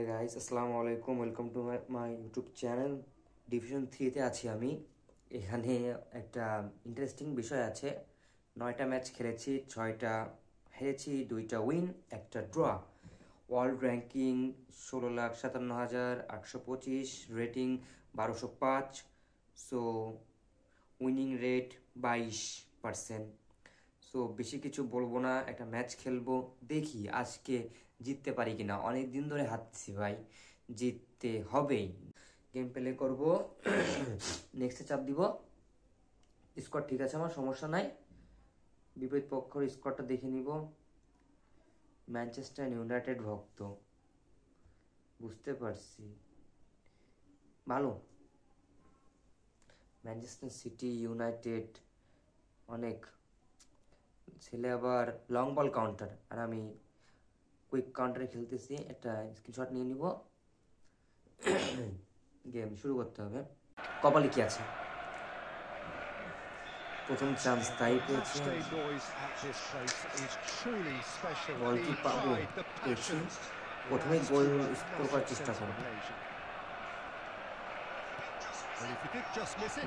হে guys, আসসালামু আলাইকুম। Welcome to my YouTube channel. Division 3-তে আছি আমি। এখানে একটা ইন্টারেস্টিং বিষয় আছে। 9টা ম্যাচ খেলেছি, 6টা হেরেছি, 2টা উইন, একটা draw. World ranking 16,57,825, rating 1205। So winning rate 22%। So বেশি কিছু বলবো না, একটা ম্যাচ খেলবো, দেখি আজকে জিততে পারি কিনা। অনেক দিন ধরে হারছি ভাই, জিততে হবেই। গেম প্লে করবো, নেক্সটে চাপ দিব। স্কোর ঠিক আছে, আমার সমস্যা নাই। বিপরীত পক্ষের স্কোরটা দেখে নিব। ম্যানচেস্টার ইউনাইটেড ভক্ত, বুঝতে পারছি, ভালো। ম্যানচেস্টার সিটি ইউনাইটেড অনেক ছেলে, আবার লং বল কাউন্টার, আর আমি কুইক কাউন্টারে খেলতেছি। একটা স্ক্রিনশট নিয়ে নিব। গেম শুরু করতে হবে। কপালে কি আছে, প্রথম চান্স তাই পেয়েছি। বল কি পাবো, পেয়েছি। প্রথমেই গোল স্কোর করার চেষ্টা করব।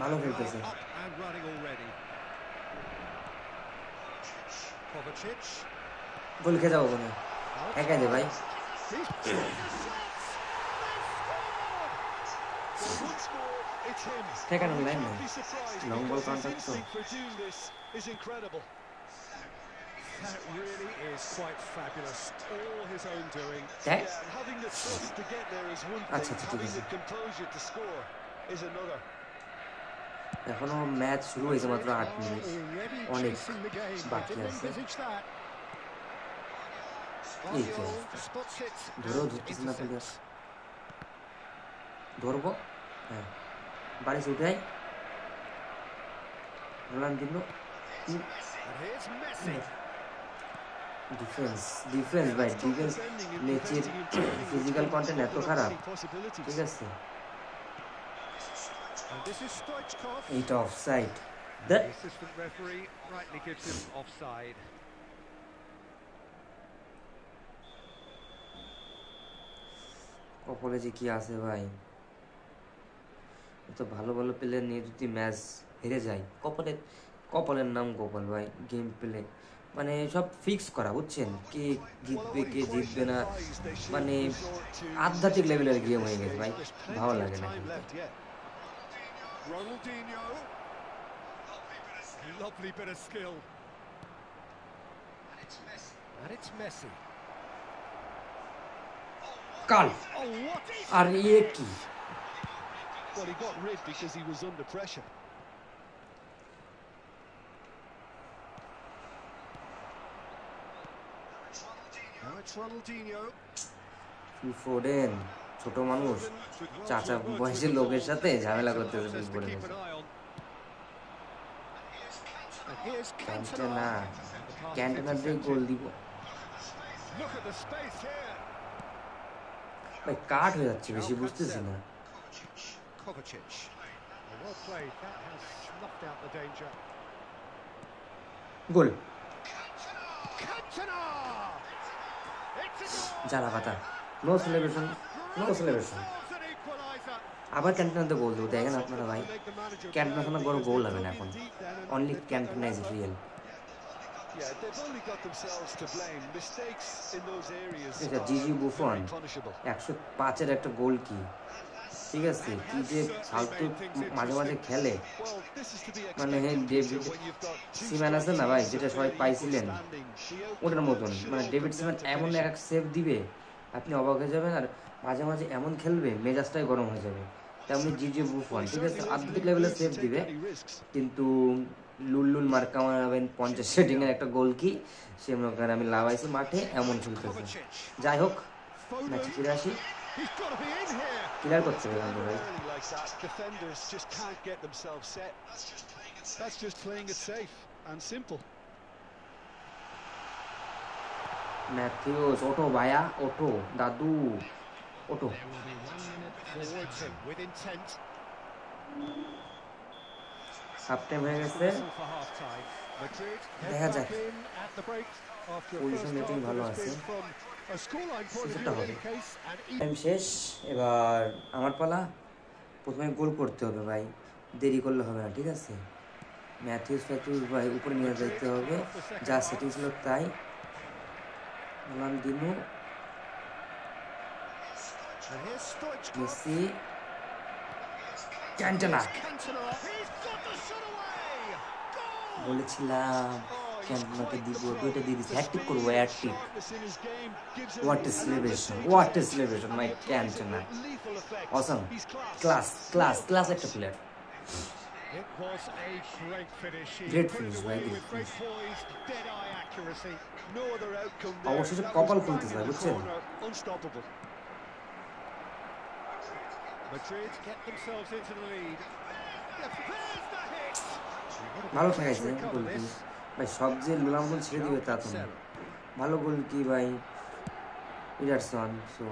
ভালো খেলতেছে। গোল খেয়ে যাবো মনে একাই দে ভাই। ঠেকানোর লাইন নেই, লং বল কন্ট্যাক্ট তো। That really is quite fabulous. All his own doing. Yeah, and having the trust to get there is one thing. Having the composure to score is another. এখনো match শুরু হয়েছে মাত্র 8 minute, অনেক বাকি আছে। এই কি ধরেও ধরতেছি না প্লেয়ার। ধরবো, হ্যাঁ, বাড়িতে উঠাই। রোনাল্ডিনো ডিফেন্স ভাই, ডিফেন্স ম্যাচের ফিজিক্যাল কন্টেন্ট এত খারাপ, ঠিক আছে। এইটা অফসাইড। কপালে যে কি আছে ভাই, এত ভালো ভালো প্লেয়ার নিয়ে যদি ম্যাচ হেরে যায়, কপালের নাম গোপাল ভাই। গেম প্লে মানে সব ফিক্স করা, বুঝছেন, কে জিতবে কে জিতবে না, মানে আধ্যাত্মিক লেভেলের গেম হয়ে গেছে ভাই, ভালো লাগে না। কাল আর ইয়ে কি, Well, he got rid because he was under pressure. Now it's Ronaldinho. Foden ছোট মানুষ, চাচা বয়সের লোকের সাথে ঝামেলা করতেছে। ক্যান্টেনা, ক্যান্টেনার দিয়ে গোল দিব ভাই। কাট হয়ে যাচ্ছে বেশি, বুঝতেছি না। গোল, জ্বালা পাতা। No celebration, no celebration. আবার ক্যান্টেনাতে গোল দেবো, দেখেন আপনারা ভাই। ক্যান্টেনা কোনো বড় গোল হবে না এখন, অনলি ক্যান্টেনা ইজ রিয়েল। জিজি বুফন 105-এর একটা গোল কি, ঠিক আছে, কি যে ফালতু মাঝে মাঝে খেলে। মানে ডেভিড সিম্যান আছে না ভাই, যেটা সবাই পাইছিলেন ওটার মতন। মানে ডেভিড সিম্যান এমন এক সেভ দিবে, আপনি অবাক হয়ে যাবেন। আর মাঝে মাঝে এমন খেলবে, মেজাজটাই গরম হয়ে যাবে। তেমনি জিজি বুফন, ঠিক আছে, আর্ধেক লেভেলের সেভ দিবে, কিন্তু লুল মার্কা মারাবেন 50 রেটিংয়ের একটা গোল কি, সে মনে করেন আমি লাভাইছি মাঠে, এমন খেলতেছে। যাই হোক, ম্যাচে ফিরে আসি। ক্লিয়ার করতে হবে ভাই। ম্যাথিউস, ওঠো ভাইয়া, ওঠো দাদু, ওঠো। হাফ টাইম হয়ে গেছে, দেখা যাক। পজিশন রেটিং ভালো আছে। A scoreline point of কিছুটা view in হবে। any case, and টাইম শেষ, এবার আমার পালা। প্রথমে গোল করতে হবে ভাই, দেরি করলে হবে না, ঠিক আছে? ম্যাথিউস ভাই উপরে নিয়ে যেতে হবে, যা সেটিং ছিল তাই। Ronaldinho, and here's Stoichkov. Messi, Cantona. Cantona. He's got the shot away. Goal. বলেছিলাম ক্যান্টনাকে দিব, দুইটা দিয়ে দিচ্ছি, হ্যাটট্রিক করবো, hat trick. What is celebration, what is celebration my Cantona. Awesome, class class class একটা player. It was a great finish. He Great put finish, it away very with good great finish. poise, dead-eye accuracy. No other outcome there. অবশেষে That কপাল was খুলতেছে bang ভাই, in the বুঝছেন? corner, unstoppable. Madrid get themselves into the lead. There's the hit. ভালো ঠেকাইছে গোল কি ভাই, সব যে লুলাম গোল ছেড়ে দিবে তা তো না। ভালো গোল কি ভাই, ইডারসন। সো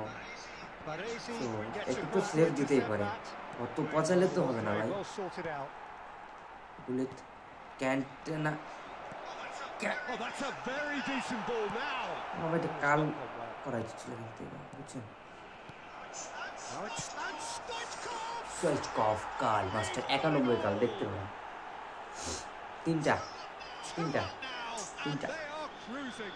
Baresi সো gets একটু তো across সেভ to দিতেই intercept পারে, that. অত পচালে তো হবে না ভাই। Well sorted out. Bullet, Cantona. Oh, that's a very decent ball now. আমার এটা কাল করাই ছিল কিন্তু, বুঝছেন? Now it's Stoichkov. সোয়েচকভ কাল মাস্টার 91 কাল, দেখতে পারেন। তিনটা তিনটা তিনটা They are cruising.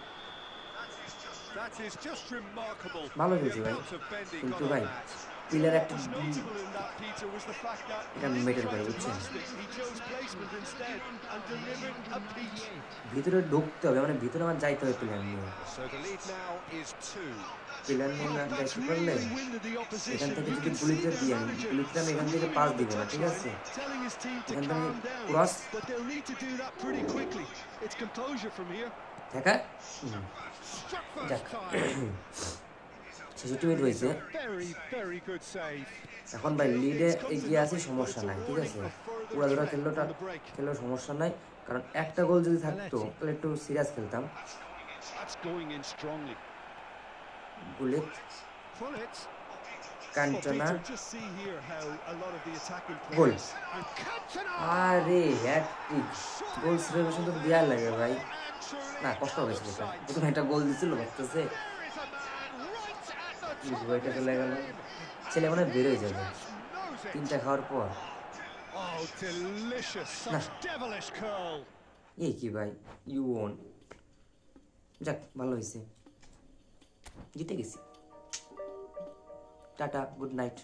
That is just remarkable. ভালো খেলছি ভাই, Amount of bending কিন্তু on ভাই that. প্লেয়ার একটা What's notable in that, Peter, was the fact that এটা he মেটার didn't করে, try to বুঝছেন? blast it. He chose placement instead and delivered a peach. ভিতরে ঢুকতে হবে, মানে ভিতরে আমার যাইতে হবে প্লেয়ার নিয়ে। So the lead now is 2. Player নিয়ে না That's যাইতে পারলে really winded the এখান opposition. থেকে You যদি can see গুলিতে their দিই, আমি manager গুলিতে আমি এখান থেকে পাস দিব না, ঠিক আছে? telling his team to এখান থেকে calm down, cross but they'll need to do that pretty quickly. It's composure from here. দেখা Struck যাক, first time. 66 মিনিট হয়েছে। Very, very good save. এখন ভাই লিডে এগিয়ে আছি, সমস্যা নাই, ঠিক আছে? উড়াধুরা খেললেও সমস্যা নাই, কারণ একটা গোল যদি থাকতো তাহলে একটু সিরিয়াস খেলতাম। That's going in strongly. Bullet, Bullets. ক্যান্টনা, Just see here how a lot of the attacking goal. players and Cantona. আরে হ্যাটট্রিক, গোল সেলিব্রেশন তো দেওয়ার লাগে ভাই। না, কষ্ট হয়েছে এটা, প্রথমে একটা গোল দিছিল ভাবতেছে এটা চলে গেল, ছেলে মনে হয় বেরোয় যাবে তিনটা খাওয়ার পর। Oh, delicious. Such devilish curl. এই কি ভাই, ইউ ওন। যাক, ভালো হয়েছে, জিতে গেছি। Tata, good night.